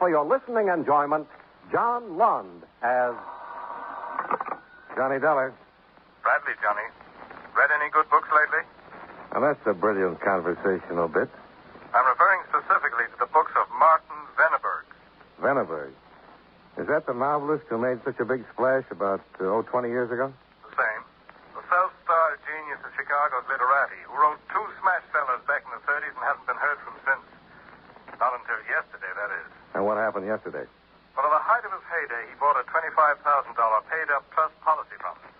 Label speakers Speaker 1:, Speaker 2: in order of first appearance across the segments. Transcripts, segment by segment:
Speaker 1: for your listening enjoyment, John Lund as Johnny Dollar.
Speaker 2: Bradley, Johnny. Read any good books lately?
Speaker 1: Now, that's a brilliant conversational bit.
Speaker 2: I'm referring specifically to the books of Martin Veneberg.
Speaker 1: Veneberg. Is that the novelist who made such a big splash about, 20 years ago?
Speaker 2: The same. The self-styled genius of Chicago's literati, who wrote 2 smash sellers back in the 30s and hasn't been heard from since. Not until yesterday, that is.
Speaker 1: And what happened yesterday?
Speaker 2: Well, at the height of his heyday, he bought a $25,000 paid-up trust policy from us.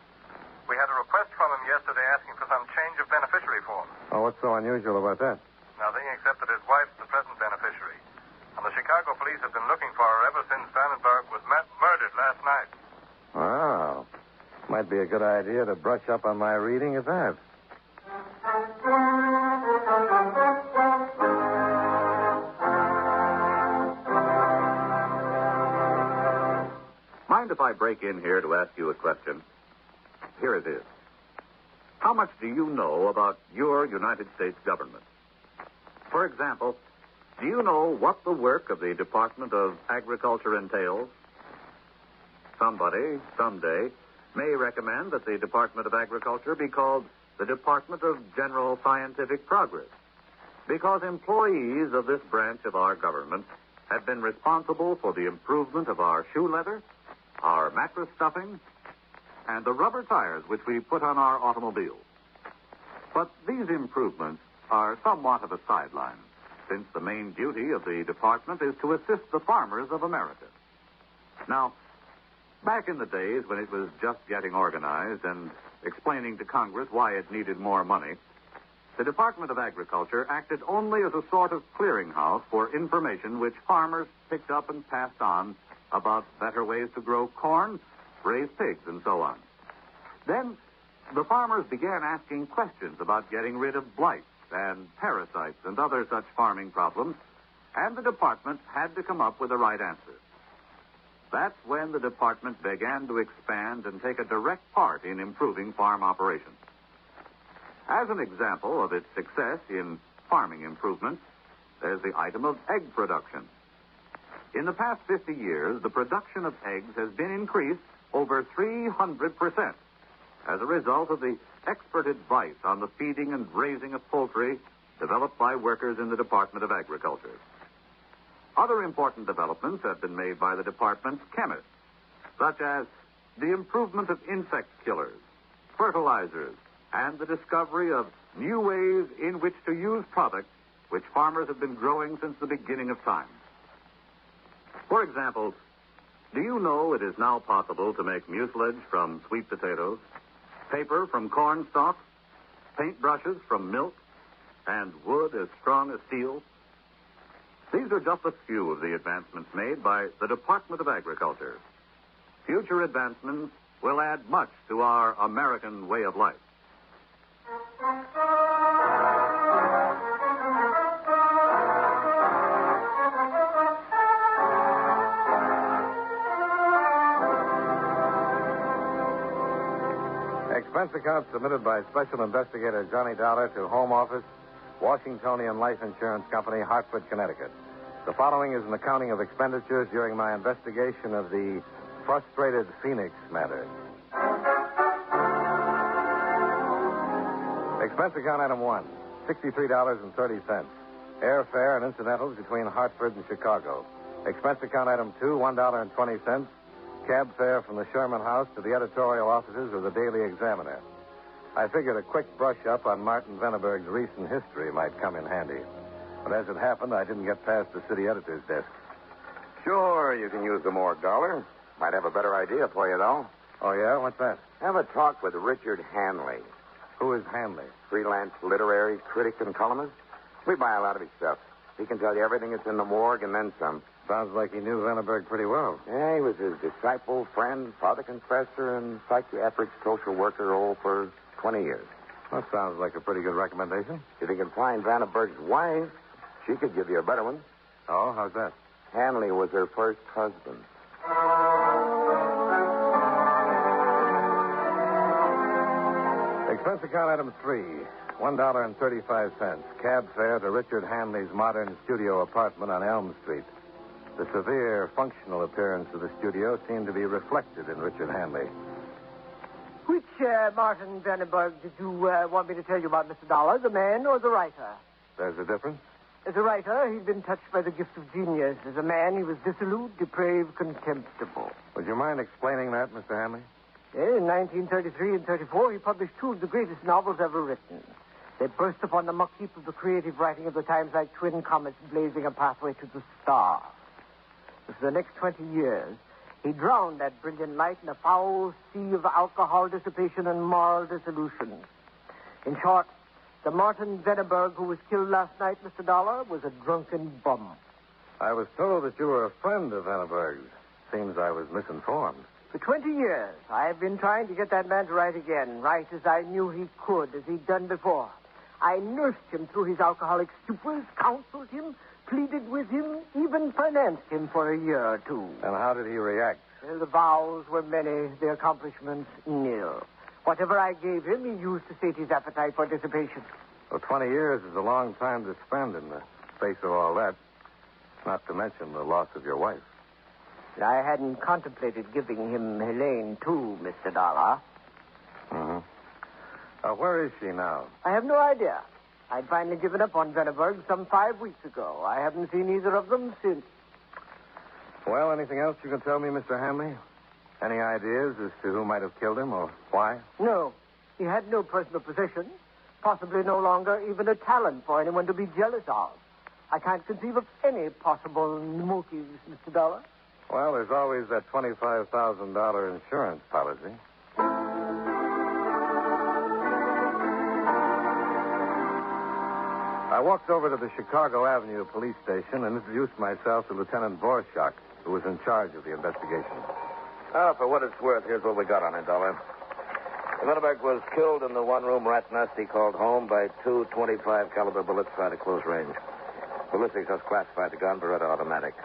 Speaker 2: We had a request from him yesterday asking for some change of beneficiary form.
Speaker 1: Oh, what's so unusual about that?
Speaker 2: Nothing except that his wife's the present beneficiary. And the Chicago police have been looking for her ever since Vandenberg was murdered last night.
Speaker 1: Wow. Might be a good idea to brush up on my reading at that.
Speaker 3: Mind if I break in here to ask you a question? Here it is. How much do you know about your United States government? For example, do you know what the work of the Department of Agriculture entails? Somebody, someday, may recommend that the Department of Agriculture be called the Department of General Scientific Progress, because employees of this branch of our government have been responsible for the improvement of our shoe leather, our mattress stuffing, and the rubber tires which we put on our automobiles. But these improvements are somewhat of a sideline, since the main duty of the department is to assist the farmers of America. Now, back in the days when it was just getting organized and explaining to Congress why it needed more money, the Department of Agriculture acted only as a sort of clearinghouse for information which farmers picked up and passed on about better ways to grow corn, raise pigs, and so on. Then, the farmers began asking questions about getting rid of blights and parasites and other such farming problems, and the department had to come up with the right answer. That's when the department began to expand and take a direct part in improving farm operations. As an example of its success in farming improvements, there's the item of egg production. In the past 50 years, the production of eggs has been increased over 300% as a result of the expert advice on the feeding and raising of poultry developed by workers in the Department of Agriculture. Other important developments have been made by the department's chemists, such as the improvement of insect killers, fertilizers, and the discovery of new ways in which to use products which farmers have been growing since the beginning of time. For example, do you know it is now possible to make mucilage from sweet potatoes, paper from corn stalks, paintbrushes from milk, and wood as strong as steel? These are just a few of the advancements made by the Department of Agriculture. Future advancements will add much to our American way of life.
Speaker 1: Expense account submitted by Special Investigator Johnny Dollar to Home Office, Washingtonian Life Insurance Company, Hartford, Connecticut. The following is an accounting of expenditures during my investigation of the frustrated Phoenix matter. Expense account item 1, $63.30. Airfare and incidentals between Hartford and Chicago. Expense account item 2, $1.20. Cab fare from the Sherman House to the editorial offices of the Daily Examiner. I figured a quick brush-up on Martin Veneberg's recent history might come in handy. But as it happened, I didn't get past the city editor's desk.
Speaker 4: Sure, you can use the morgue dollar. Might have a better idea for you, though.
Speaker 1: Oh, yeah? What's that?
Speaker 4: Have a talk with Richard Hanley.
Speaker 1: Who is Hanley?
Speaker 4: Freelance literary critic and columnist. We buy a lot of his stuff. He can tell you everything that's in the morgue and then some.
Speaker 1: Sounds like he knew Veneberg pretty well.
Speaker 4: Yeah, he was his disciple, friend, father confessor, and psychiatric social worker, for 20 years.
Speaker 1: That sounds like a pretty good recommendation.
Speaker 4: If you can find Vandenberg's wife, she could give you a better one.
Speaker 1: Oh, how's that?
Speaker 4: Hanley was her first husband.
Speaker 1: Expense account item 3, $1.35. Cab fare to Richard Hanley's modern studio apartment on Elm Street. The severe functional appearance of the studio seemed to be reflected in Richard Hanley.
Speaker 5: Which Martin Vandenberg did you want me to tell you about, Mr. Dollar, the man or the writer?
Speaker 1: There's a difference?
Speaker 5: As a writer, he'd been touched by the gift of genius. As a man, he was dissolute, depraved, contemptible.
Speaker 1: Would you mind explaining that, Mr. Hanley?
Speaker 5: In 1933 and 34, he published two of the greatest novels ever written. They burst upon the muck heap of the creative writing of the times like twin comets blazing a pathway to the stars. For the next 20 years, he drowned that brilliant light in a foul sea of alcohol dissipation and moral dissolution. In short, the Martin Vandenberg who was killed last night, Mr. Dollar, was a drunken bum.
Speaker 1: I was told that you were a friend of Vandenberg's. Seems I was misinformed.
Speaker 5: For 20 years, I have been trying to get that man to write again, write as I knew he could, as he'd done before. I nursed him through his alcoholic stupors, counseled him, pleaded with him, even financed him for a year or two.
Speaker 1: And how did he react?
Speaker 5: Well, the vows were many, the accomplishments nil. Whatever I gave him, he used to sate his appetite for dissipation.
Speaker 1: Well, 20 years is a long time to spend in the face of all that. Not to mention the loss of your wife.
Speaker 5: I hadn't contemplated giving him Helene, too, Mr. Dollar.
Speaker 1: Mm-hmm. Where is she now?
Speaker 5: I have no idea. I'd finally given up on Vandenberg some 5 weeks ago. I haven't seen either of them since.
Speaker 1: Well, anything else you can tell me, Mr. Hanley? Any ideas as to who might have killed him or why?
Speaker 5: No. He had no personal possession. Possibly no longer even a talent for anyone to be jealous of. I can't conceive of any possible motives, Mr. Dollar.
Speaker 1: Well, there's always that $25,000 insurance policy. I walked over to the Chicago Avenue police station and introduced myself to Lieutenant Vorschach, who was in charge of the investigation.
Speaker 4: For what it's worth, here's what we got on it, Dollar. Vandenberg was killed in the one-room rat nest he called home by two .25 caliber bullets fired at close range. Ballistics has classified the gun for automatic.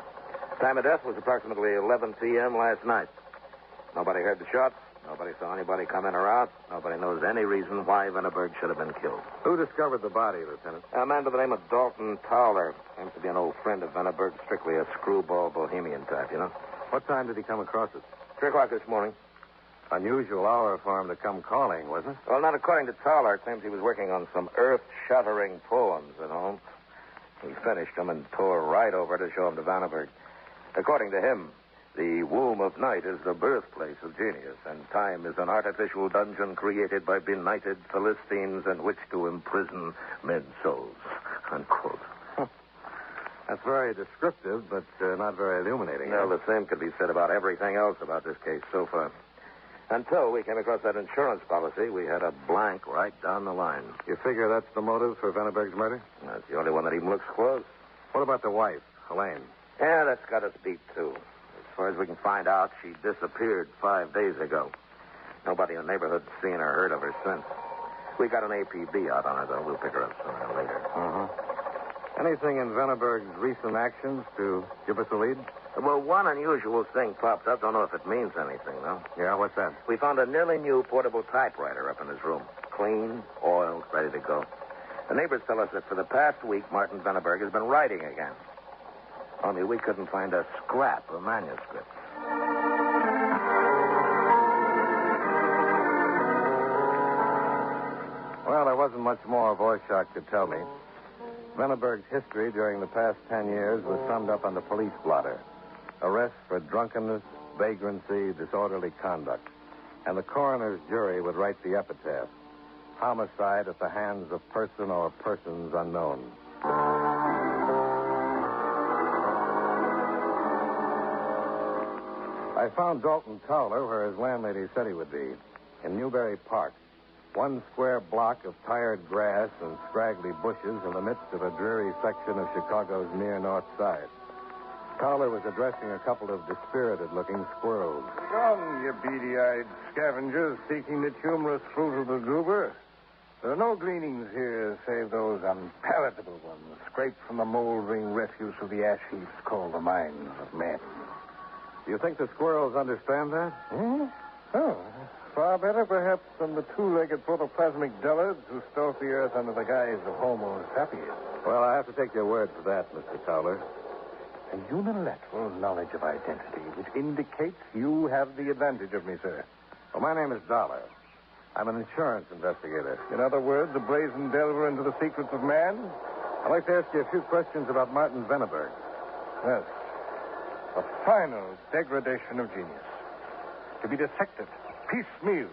Speaker 4: Time of death was approximately 11 p.m. last night. Nobody heard the shots. Nobody saw anybody come in or out. Nobody knows any reason why Vandenberg should have been killed.
Speaker 1: Who discovered the body, Lieutenant?
Speaker 4: A man by the name of Dalton Towler. Seems to be an old friend of Vandenberg, strictly a screwball bohemian type, you know.
Speaker 1: What time did he come across it?
Speaker 4: 3 o'clock this morning.
Speaker 1: Unusual hour for him to come calling, wasn't it?
Speaker 4: Well, not according to Towler. It seems he was working on some earth-shattering poems at home. He finished them and tore right over to show them to Vandenberg. According to him, the womb of night is the birthplace of genius, and time is an artificial dungeon created by benighted Philistines in which to imprison men's souls. Unquote.
Speaker 1: That's very descriptive, but not very illuminating.
Speaker 4: No, the same could be said about everything else about this case so far. Until we came across that insurance policy, we had a blank right down the line.
Speaker 1: You figure that's the motive for Vandenberg's murder?
Speaker 4: That's the only one that even looks close.
Speaker 1: What about the wife, Helene?
Speaker 4: Yeah, that's got us beat, too. As far as we can find out, she disappeared 5 days ago. Nobody in the neighborhood's seen or heard of her since. We got an APB out on her, though. We'll pick her up sooner or later.
Speaker 1: Mm-hmm. Anything in Vandenberg's recent actions to give us a lead?
Speaker 4: Well, one unusual thing popped up. Don't know if it means anything, though.
Speaker 1: Yeah, what's that?
Speaker 4: We found a nearly new portable typewriter up in his room. Clean, oiled, ready to go. The neighbors tell us that for the past week, Martin Vandenberg has been writing again. Only we couldn't find a scrap of manuscript.
Speaker 1: Well, there wasn't much more Vorschach could tell me. Vandenberg's history during the past 10 years was summed up on the police blotter. Arrest for drunkenness, vagrancy, disorderly conduct. And the coroner's jury would write the epitaph. Homicide at the hands of person or persons unknown. I found Dalton Towler where his landlady said he would be, in Newberry Park. One square block of tired grass and scraggly bushes in the midst of a dreary section of Chicago's near north side. Towler was addressing a couple of dispirited-looking squirrels.
Speaker 2: Come, you beady-eyed scavengers seeking the humorous fruit of the goober. There are no gleanings here save those unpalatable ones scraped from the moldering refuse of the ash heaps called the minds of men.
Speaker 1: Do you think the squirrels understand that?
Speaker 2: Oh, far better, perhaps, than the two-legged protoplasmic dullards who stalk the earth under the guise of Homo sapiens.
Speaker 1: Well, I have to take your word for that, Mr. Towler.
Speaker 2: A unilateral knowledge of identity, which indicates you have the advantage of me, sir.
Speaker 1: Well, my name is Dollar. I'm an insurance investigator.
Speaker 2: In other words, a brazen delver into the secrets of man?
Speaker 1: I'd like to ask you a few questions about Martin Venneberg.
Speaker 2: Yes. The final degradation of genius. To be dissected, piecemeal,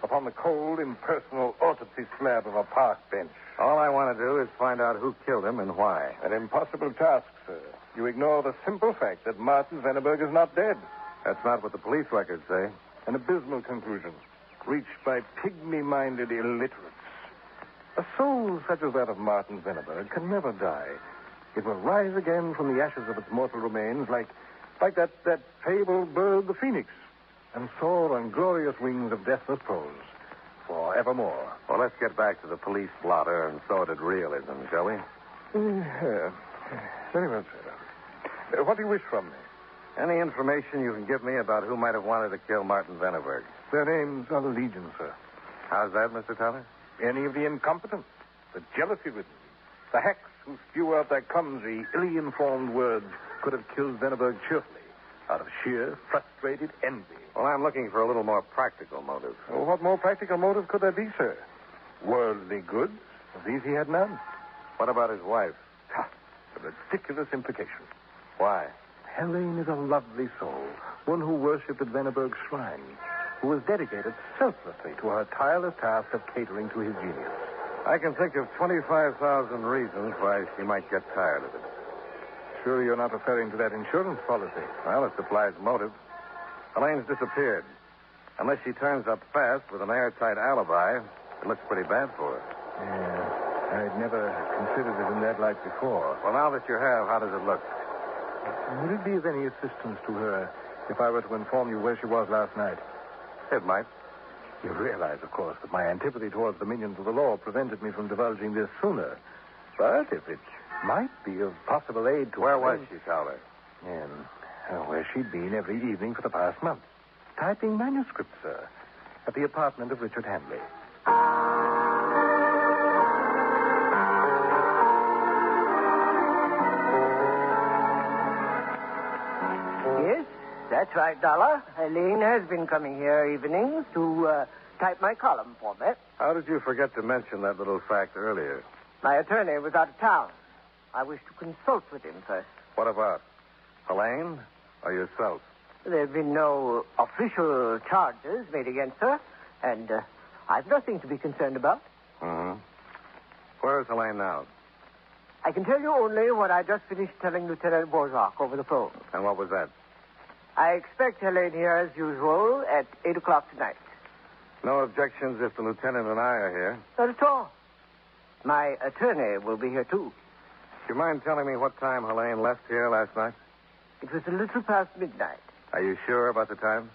Speaker 2: upon the cold, impersonal autopsy slab of a park bench.
Speaker 1: All I want to do is find out who killed him and why.
Speaker 2: An impossible task, sir. You ignore the simple fact that Martin Venneberg is not dead.
Speaker 1: That's not what the police records say.
Speaker 2: An abysmal conclusion, reached by pygmy-minded illiterates. A soul such as that of Martin Venneberg can never die. It will rise again from the ashes of its mortal remains like that fabled bird, the phoenix, and soar on glorious wings of deathless prose forevermore.
Speaker 1: Well, let's get back to the police blotter and sordid realism, shall we?
Speaker 2: Very well, sir. What do you wish from me?
Speaker 1: Any information you can give me about who might have wanted to kill Martin Venneberg?
Speaker 2: Their names are legion, sir.
Speaker 1: How's that, Mr. Teller?
Speaker 2: Any of the incompetent, the jealousy-ridden, the hacks who spew out their clumsy, ill-informed words could have killed Venneberg cheerfully out of sheer, frustrated envy.
Speaker 1: Well, I'm looking for a little more practical motive.
Speaker 2: Well, what more practical motive could there be, sir? Worldly goods? Of these he had none.
Speaker 1: What about his wife?
Speaker 2: A ridiculous implication.
Speaker 1: Why?
Speaker 2: Helene is a lovely soul, one who worshipped at Venneberg's shrine, who was dedicated selflessly to her tireless task of catering to his genius.
Speaker 1: I can think of 25,000 reasons why she might get tired of it.
Speaker 2: Sure you're not referring to that insurance policy?
Speaker 1: Well, it supplies motive. Helene's disappeared. Unless she turns up fast with an airtight alibi, it looks pretty bad for her.
Speaker 2: Yeah, I'd never considered it in that light before.
Speaker 1: Well, now that you have, how does it look?
Speaker 2: Would it be of any assistance to her if I were to inform you where she was last night?
Speaker 1: It might.
Speaker 2: You realize, of course, that my antipathy towards the minions of the law prevented me from divulging this sooner. But if it might be of possible aid to
Speaker 1: Where
Speaker 2: her...
Speaker 1: was she, Towler?
Speaker 2: Where she'd been every evening for the past month. Typing manuscripts, sir. At the apartment of Richard Handley.
Speaker 5: Yes, that's right, Dollar. Helene has been coming here evenings to type my column for me.
Speaker 1: How did you forget to mention that little fact earlier?
Speaker 5: My attorney was out of town. I wish to consult with him first.
Speaker 1: What about? Helene or yourself?
Speaker 5: There have been no official charges made against her, and I've nothing to be concerned about.
Speaker 1: Mm-hmm. Where is Helene now?
Speaker 5: I can tell you only what I just finished telling Lieutenant Borzak over the phone.
Speaker 1: And what was that?
Speaker 5: I expect Helene here as usual at 8 o'clock tonight.
Speaker 1: No objections if the lieutenant and I are here.
Speaker 5: Not at all. My attorney will be here, too.
Speaker 1: Do you mind telling me what time Helene left here last night?
Speaker 5: It was a little past midnight.
Speaker 1: Are you sure about the time?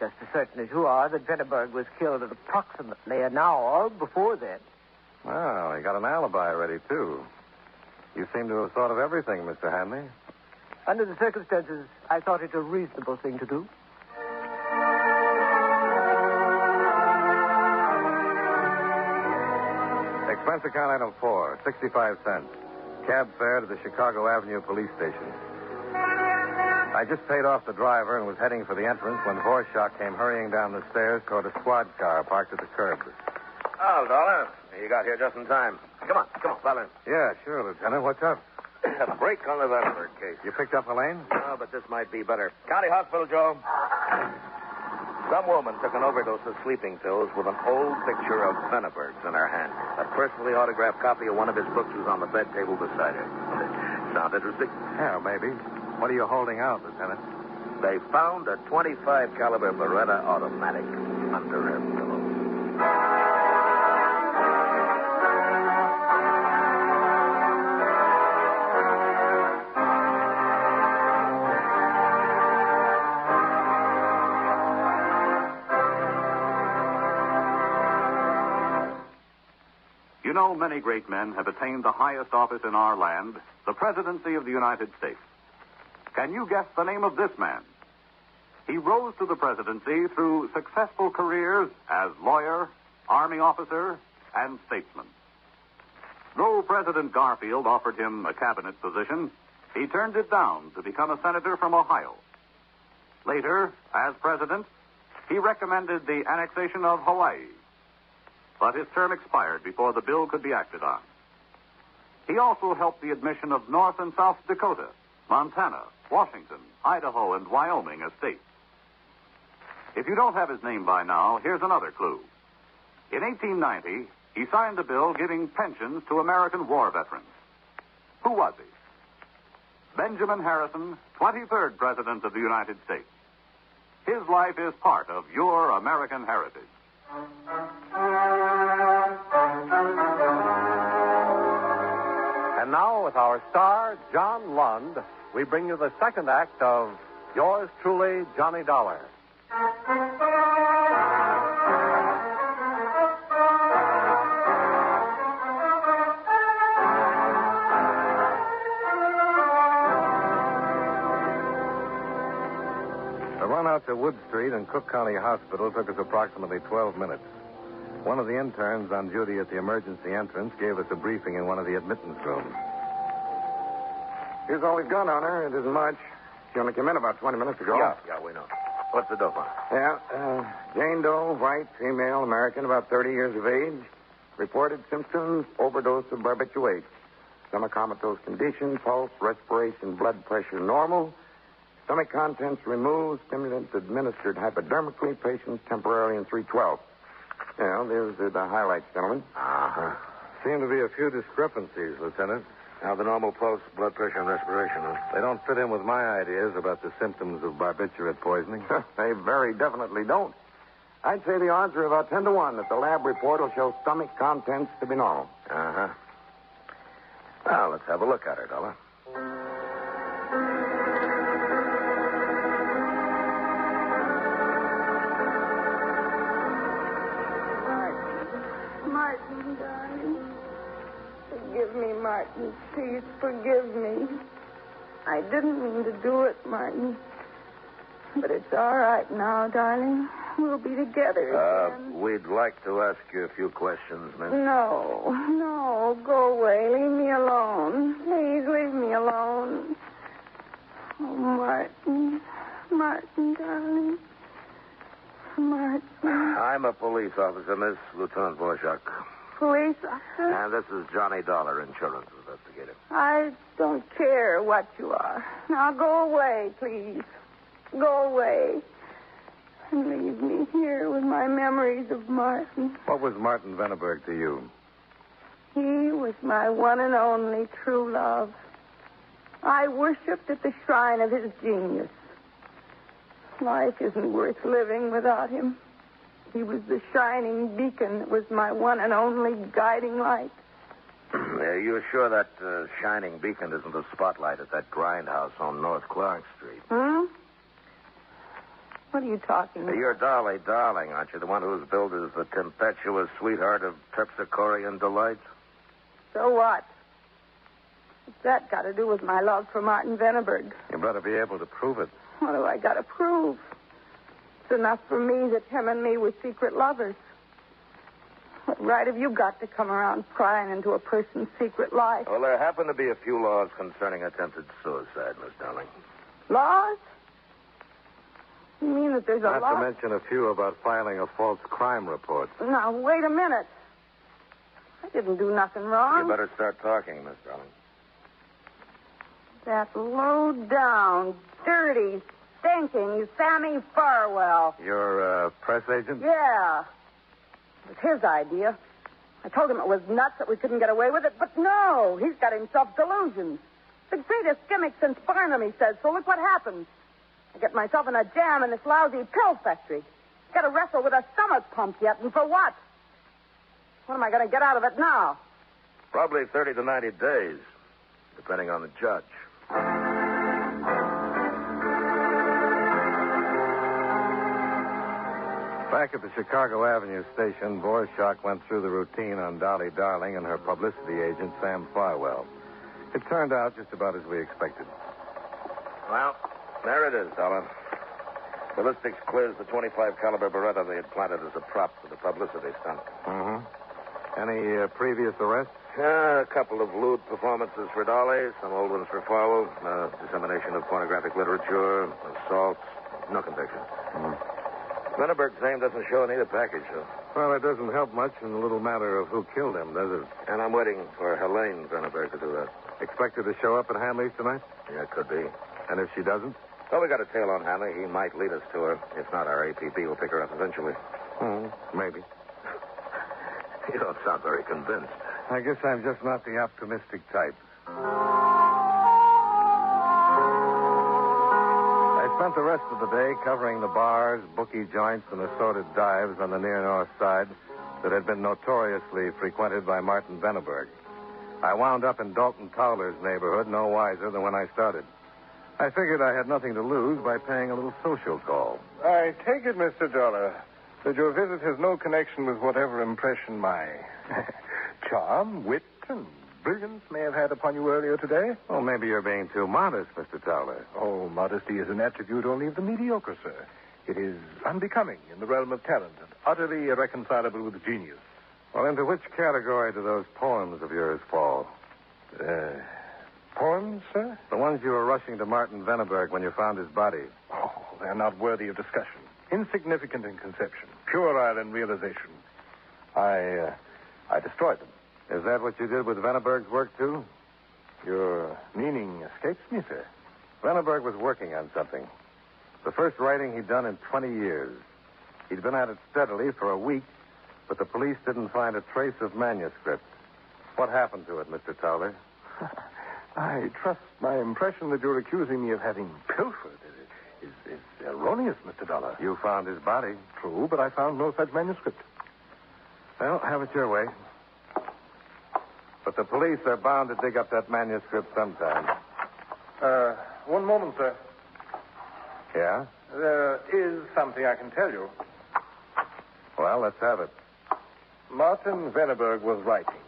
Speaker 5: Just as certain as you are that Venneberg was killed at approximately an hour before then.
Speaker 1: Well, you got an alibi ready, too. You seem to have thought of everything, Mr. Hanley.
Speaker 5: Under the circumstances, I thought it a reasonable thing to do.
Speaker 1: Expense account item 4, 65 cents. Cab fare to the Chicago Avenue police station. I just paid off the driver and was heading for the entrance when Horseshock came hurrying down the stairs toward a squad car parked at the curb.
Speaker 4: Oh, Dollar, you got here just in time. Come on, Dollar.
Speaker 1: Yeah, sure, Lieutenant. What's up?
Speaker 4: A break on the Venneberg case.
Speaker 1: You picked up Helene?
Speaker 4: No, but this might be better. County Hospital, Joe. Some woman took an overdose of sleeping pills with an old picture of Venneberg's in her hand. A personally autographed copy of one of his books was on the bed table beside her. Sound interesting?
Speaker 1: Yeah, maybe. What are you holding out, Lieutenant?
Speaker 4: They found a .25 caliber Beretta automatic under her pillow.
Speaker 3: You know, many great men have attained the highest office in our land, the presidency of the United States. Can you guess the name of this man? He rose to the presidency through successful careers as lawyer, army officer, and statesman. Though President Garfield offered him a cabinet position, he turned it down to become a senator from Ohio. Later, as president, he recommended the annexation of Hawaii. But his term expired before the bill could be acted on. He also helped the admission of North and South Dakota, Montana, Washington, Idaho, and Wyoming as states. If you don't have his name by now, here's another clue. In 1890, he signed a bill giving pensions to American war veterans. Who was he? Benjamin Harrison, 23rd President of the United States. His life is part of your American heritage.
Speaker 1: And now, with our star, John Lund, we bring you the second act of Yours Truly, Johnny Dollar. The run out to Wood Street and Cook County Hospital took us approximately 12 minutes. One of the interns on duty at the emergency entrance gave us a briefing in one of the admittance rooms.
Speaker 2: Here's all we've got on her. It isn't much. She only came in about 20 minutes ago.
Speaker 4: Yeah, we know. What's the dope on?
Speaker 2: Yeah, Jane Doe, white, female, American, about 30 years of age. Reported symptoms, overdose of barbiturates. Semi-comatose condition, pulse, respiration, blood pressure normal. Stomach contents removed, stimulant administered hypodermically, patient temporarily in 312. Well, there's the highlights, gentlemen.
Speaker 4: Uh-huh.
Speaker 1: Seem to be a few discrepancies, Lieutenant.
Speaker 4: Now, the normal pulse, blood pressure, and respiration, huh?
Speaker 1: They don't fit in with my ideas about the symptoms of barbiturate poisoning.
Speaker 2: They very definitely don't. I'd say the odds are about 10 to 1 that the lab report will show stomach contents to be normal.
Speaker 4: Uh-huh. Well, let's have a look at her, Dollar.
Speaker 6: Martin, darling. Forgive me, Martin. Please forgive me. I didn't mean to do it, Martin. But it's all right now, darling. We'll be together again.
Speaker 4: We'd like to ask you a few questions, miss.
Speaker 6: No, go away. Leave me alone. Please leave me alone. Oh, Martin, darling. Martin.
Speaker 4: I'm a police officer, Miss Lieutenant Borchak.
Speaker 6: Police officer?
Speaker 4: And this is Johnny Dollar, insurance investigator.
Speaker 6: I don't care what you are. Now go away, please. Go away. And leave me here with my memories of Martin.
Speaker 1: What was Martin Venneberg to you?
Speaker 6: He was my one and only true love. I worshipped at the shrine of his genius. Life isn't worth living without him. He was the shining beacon that was my one and only guiding light.
Speaker 4: Are you sure that shining beacon isn't the spotlight at that grindhouse on North Clark Street?
Speaker 6: What are you talking about?
Speaker 4: You're Dolly Darling, aren't you? The one who's billed as the tempestuous sweetheart of Terpsichorean delights?
Speaker 6: So what? What's that got to do with my love for Martin Venneberg?
Speaker 1: You better be able to prove it.
Speaker 6: What do I got to prove? It's enough for me that him and me were secret lovers. What right have you got to come around prying into a person's secret life?
Speaker 4: Well, there happen to be a few laws concerning attempted suicide, Miss Darling.
Speaker 6: Laws? You mean that there's a law?
Speaker 1: Not to mention a few about filing a false crime report.
Speaker 6: Now, wait a minute. I didn't do nothing wrong.
Speaker 4: You better start talking, Miss Darling.
Speaker 6: That low-down, dirty, stinking Sammy Farwell.
Speaker 1: Your press agent?
Speaker 6: Yeah. It was his idea. I told him it was nuts that we couldn't get away with it, but no. He's got himself delusions. The greatest gimmick since Barnum, he says. So look what happens. I get myself in a jam in this lousy pill factory. Got to wrestle with a stomach pump yet, and for what? What am I going to get out of it now?
Speaker 4: Probably 30 to 90 days, depending on the judge.
Speaker 1: Back at the Chicago Avenue station, Borchak went through the routine on Dolly Darling and her publicity agent, Sam Farwell. It turned out just about as we expected.
Speaker 4: Well, there it is, Dollar. Ballistics clears the .25 caliber Beretta they had planted as a prop for the publicity stunt.
Speaker 1: Mm-hmm. Any previous arrests?
Speaker 4: A couple of lewd performances for Dolly, some old ones for Farwell, dissemination of pornographic literature, assaults, no conviction. Veneberg's name doesn't show in either package, so.
Speaker 1: Well, it doesn't help much in the little matter of who killed him, does it?
Speaker 4: And I'm waiting for Helene Veneberg to do that.
Speaker 1: Expect her to show up at Hanley's tonight?
Speaker 4: Yeah, it could be.
Speaker 1: And if she doesn't?
Speaker 4: Well, we got a tail on Hanley. He might lead us to her. If not, our APB will pick her up eventually.
Speaker 1: Maybe.
Speaker 4: You don't sound very convinced.
Speaker 1: I guess I'm just not the optimistic type. I spent the rest of the day covering the bars, bookie joints, and assorted dives on the near north side that had been notoriously frequented by Martin Veneberg. I wound up in Dalton Towler's neighborhood no wiser than when I started. I figured I had nothing to lose by paying a little social call.
Speaker 2: I take it, Mr. Dollar, that your visit has no connection with whatever impression my charm, wit, and brilliance may have had upon you earlier today.
Speaker 1: Oh, maybe you're being too modest, Mr. Towler.
Speaker 2: Oh, modesty is an attribute only of the mediocre, sir. It is unbecoming in the realm of talent and utterly irreconcilable with genius.
Speaker 1: Well, into which category do those poems of yours fall?
Speaker 2: Poems, sir?
Speaker 1: The ones you were rushing to Martin Veneberg when you found his body.
Speaker 2: Oh, they're not worthy of discussion. Insignificant in conception. Puerile in realization. I destroyed them.
Speaker 1: Is that what you did with Veneberg's work, too?
Speaker 2: Your meaning escapes me, sir.
Speaker 1: Veneberg was working on something. The first writing he'd done in 20 years. He'd been at it steadily for a week, but the police didn't find a trace of manuscript. What happened to it, Mr. Towler?
Speaker 2: I trust my impression that you're accusing me of having pilfered is erroneous, Mr. Dollar.
Speaker 1: You found his body.
Speaker 2: True, but I found no such manuscript.
Speaker 1: Well, have it your way. But the police are bound to dig up that manuscript sometime.
Speaker 2: One moment, sir.
Speaker 1: Yeah?
Speaker 2: There is something I can tell you.
Speaker 1: Well, let's have it.
Speaker 2: Martin Veneberg was writing.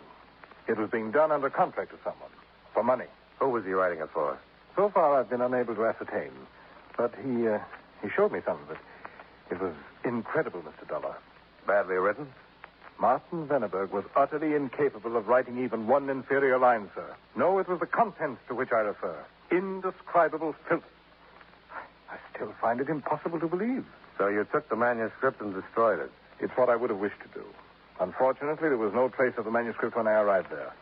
Speaker 2: It was being done under contract to someone. For money.
Speaker 1: Who was he writing it for?
Speaker 2: So far, I've been unable to ascertain. But he showed me some of it. It was incredible, Mr. Dollar.
Speaker 1: Badly written?
Speaker 2: Martin Veneberg was utterly incapable of writing even one inferior line, sir. No, it was the contents to which I refer. Indescribable filth. I still find it impossible to believe.
Speaker 1: So you took the manuscript and destroyed it?
Speaker 2: It's what I would have wished to do. Unfortunately, there was no trace of the manuscript when I arrived there.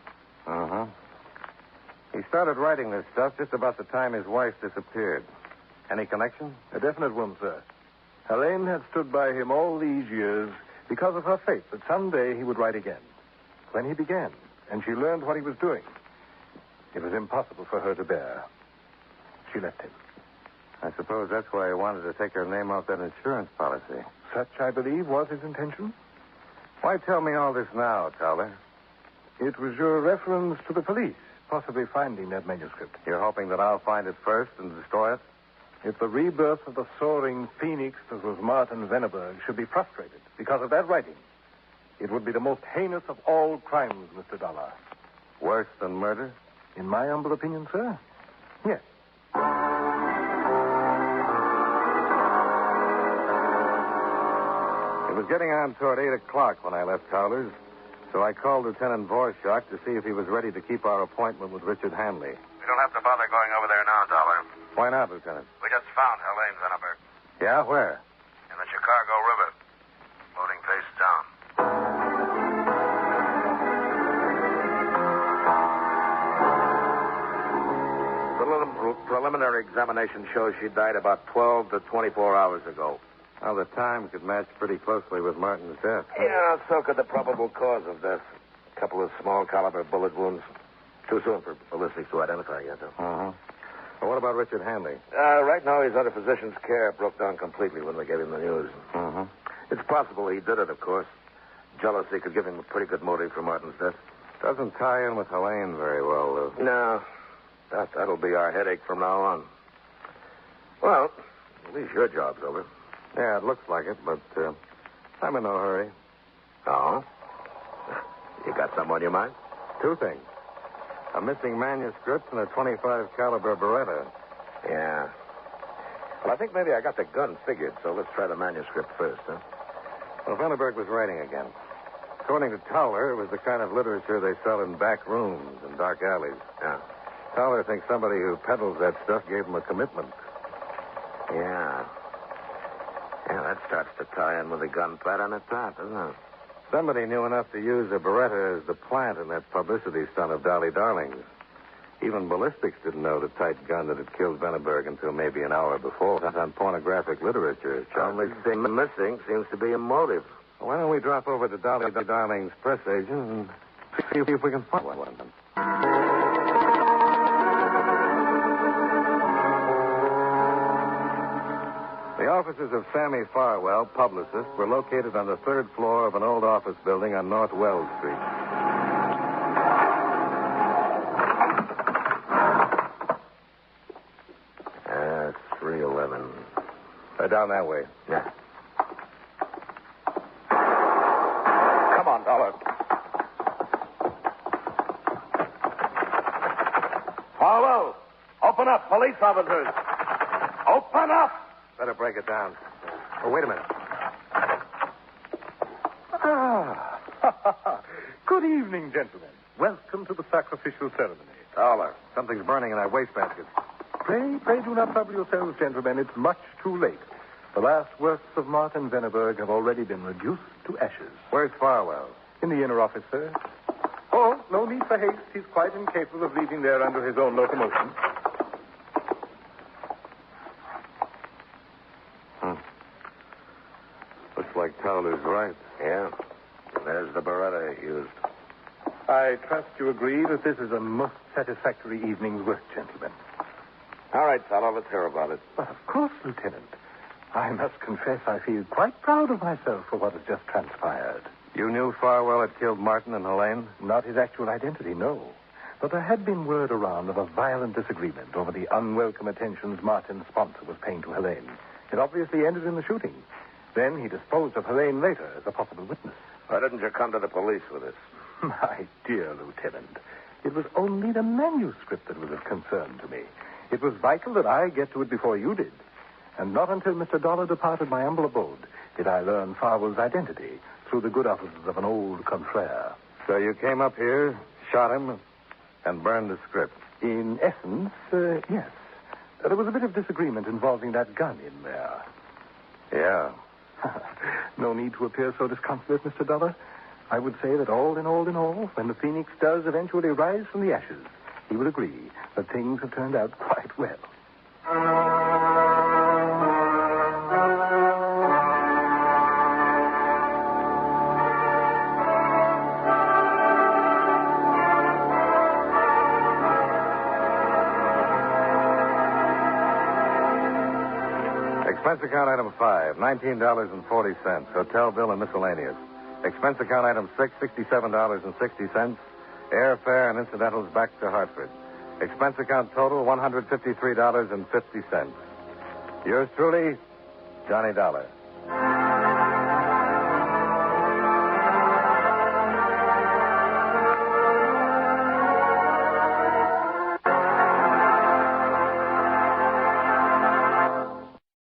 Speaker 1: Uh-huh. He started writing this stuff just about the time his wife disappeared. Any connection?
Speaker 2: A definite one, sir. Helene had stood by him all these years because of her faith that someday he would write again. When he began, and she learned what he was doing, it was impossible for her to bear. She left him.
Speaker 1: I suppose that's why he wanted to take her name off that insurance policy.
Speaker 2: Such, I believe, was his intention.
Speaker 1: Why tell me all this now, Towler?
Speaker 2: It was your reference to the police, possibly finding that manuscript.
Speaker 1: You're hoping that I'll find it first and destroy it?
Speaker 2: If the rebirth of the soaring phoenix that was Martin Veneberg should be frustrated because of that writing, it would be the most heinous of all crimes, Mr. Dollar.
Speaker 1: Worse than murder?
Speaker 2: In my humble opinion, sir, yes.
Speaker 1: It was getting on toward 8 o'clock when I left Towler's, so I called Lieutenant Vorschach to see if he was ready to keep our appointment with Richard Hanley.
Speaker 4: We don't have to bother going over there now, Dollar.
Speaker 1: Why not, Lieutenant?
Speaker 4: We just found Helene Veneberg.
Speaker 1: Yeah, where?
Speaker 4: In the Chicago River. Floating face down. The preliminary examination shows she died about 12 to 24 hours ago.
Speaker 1: Well, the time could match pretty closely with Martin's death.
Speaker 4: Yeah, so could the probable cause of death. A couple of small caliber bullet wounds. Too soon for ballistics to identify yet, though.
Speaker 1: Uh-huh. Well, what about Richard Hanley?
Speaker 4: Right now, he's under physician's care. Broke down completely when we gave him the news.
Speaker 1: Uh-huh.
Speaker 4: It's possible he did it, of course. Jealousy could give him a pretty good motive for Martin's death.
Speaker 1: Doesn't tie in with Helene very well, though.
Speaker 4: No. That'll be our headache from now on. Well, at least your job's over.
Speaker 1: Yeah, it looks like it, but I'm in no hurry.
Speaker 4: Oh? You got something on your mind?
Speaker 1: Two things. A missing manuscript and a .25 caliber Beretta.
Speaker 4: Yeah. Well, I think maybe I got the gun figured, so let's try the manuscript first, huh?
Speaker 1: Well, Veneberg was writing again. According to Towler, it was the kind of literature they sell in back rooms and dark alleys.
Speaker 4: Yeah.
Speaker 1: Towler thinks somebody who peddles that stuff gave him a commitment.
Speaker 4: Yeah. Yeah, that starts to tie in with the gun pattern at top, doesn't it?
Speaker 1: Somebody knew enough to use a Beretta as the plant in that publicity stunt of Dolly Darling's. Even ballistics didn't know the tight gun that had killed Venneberg until maybe an hour before. That's on pornographic literature.
Speaker 4: Only thing missing seems to be a motive.
Speaker 1: Why don't we drop over to Dolly Darling's press agent and see if we can find one? The offices of Sammy Farwell, publicist, were located on the third floor of an old office building on North Wells Street.
Speaker 4: 311.
Speaker 1: Right down that way.
Speaker 4: Yeah. Come on, Dollar. Farwell, open up, police officers. Open up!
Speaker 1: Better break it down. Oh, wait a minute.
Speaker 2: Good evening, gentlemen. Welcome to the sacrificial ceremony.
Speaker 1: Dollar. Something's burning in that wastebasket.
Speaker 2: Pray do not trouble yourselves, gentlemen. It's much too late. The last works of Martin Venneberg have already been reduced to ashes.
Speaker 1: Where's Farwell?
Speaker 2: In the inner office, sir. Oh, no need for haste. He's quite incapable of leaving there under his own locomotion.
Speaker 1: Looks like Towler's right.
Speaker 4: Yeah. There's the Beretta used.
Speaker 2: I trust you agree that this is a most satisfactory evening's work, gentlemen.
Speaker 4: All right, Dollar, let's hear about it.
Speaker 2: But of course, Lieutenant. I must confess I feel quite proud of myself for what has just transpired.
Speaker 1: You knew Farwell had killed Martin and Helene?
Speaker 2: Not his actual identity, no. But there had been word around of a violent disagreement over the unwelcome attentions Martin's sponsor was paying to Helene. It obviously ended in the shooting. Then he disposed of Helene later as a possible witness.
Speaker 4: Why didn't you come to the police with this?
Speaker 2: My dear Lieutenant, it was only the manuscript that was of concern to me. It was vital that I get to it before you did. And not until Mr. Dollar departed my humble abode did I learn Farwell's identity through the good offices of an old confrere.
Speaker 1: So you came up here, shot him, and burned the script?
Speaker 2: In essence, yes. There was a bit of disagreement involving that gun in there.
Speaker 1: Yeah.
Speaker 2: No need to appear so disconsolate, Mr. Dollar. I would say that all in all, when the phoenix does eventually rise from the ashes, he will agree that things have turned out quite well.
Speaker 1: Expense account item 5, $19.40. Hotel bill and miscellaneous. Expense account item 6, $67.60. Airfare and incidentals back to Hartford. Expense account total, $153.50. Yours truly, Johnny Dollar.